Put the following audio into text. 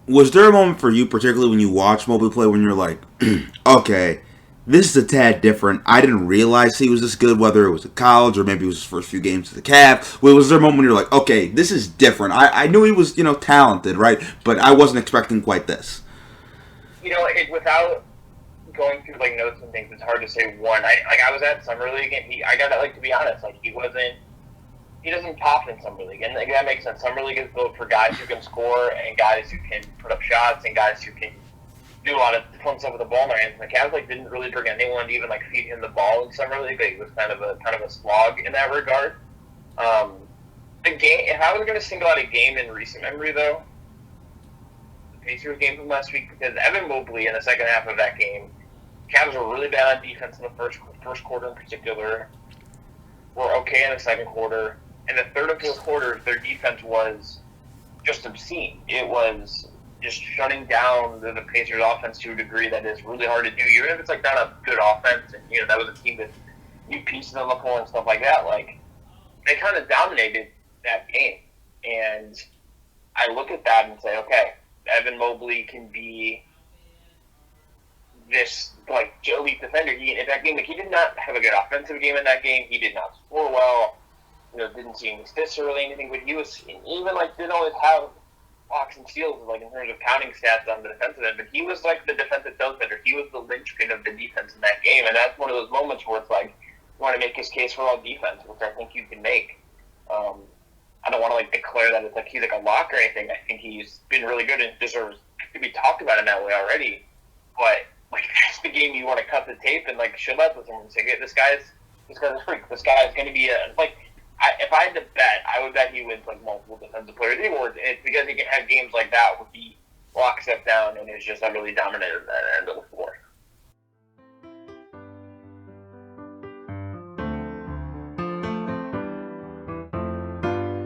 Was there a moment for you, particularly when you watched Mobley play, when you're like, okay, this is a tad different. I didn't realize he was this good, whether it was at college or maybe it was his first few games at the Cavs. Well, was there a moment when you're like, okay, this is different? I knew he was, talented, right? But I wasn't expecting quite this. Without going through like notes and things, it's hard to say one. I was at summer league and I gotta to be honest, like he doesn't pop in summer league, and like, that makes sense. Summer league is built for guys who can score and guys who can put up shots and guys who can do a lot of fun stuff with the ball in their hands. And the Cavs didn't really bring anyone to even feed him the ball in summer league. It was kind of a slog in that regard. The game, if I was going to single out a game in recent memory though, the Pacers game from last week, because Evan Mobley in the second half of that game, Cavs were really bad on defense in the first quarter in particular. Were okay in the second quarter. In the third and fourth quarters, their defense was just obscene. It was just shutting down the Pacers' offense to a degree that is really hard to do. Even if it's not a good offense, and that was a team with new pieces on the floor and stuff like that. They kind of dominated that game, and I look at that and say, okay, Evan Mobley can be this elite defender. In that game, he did not have a good offensive game in that game. He did not score well. Didn't see any assists or really anything, but he was even didn't always have blocks and steals in terms of counting stats on the defensive end. But he was the defensive defender. He was the linchpin of the defense in that game, and that's one of those moments where it's you want to make his case for all defense, which I think you can make. I don't want to declare that it's he's a lock or anything. I think he's been really good and deserves to be talked about in that way already. But that's the game you want to cut the tape and show up with someone and say, hey, this guy's a freak. This guy is going to be if I had to bet, I would bet he wins multiple defensive player of the awards. And it's because he can have games like that where he locks it down and is just utterly dominant at that end of the floor.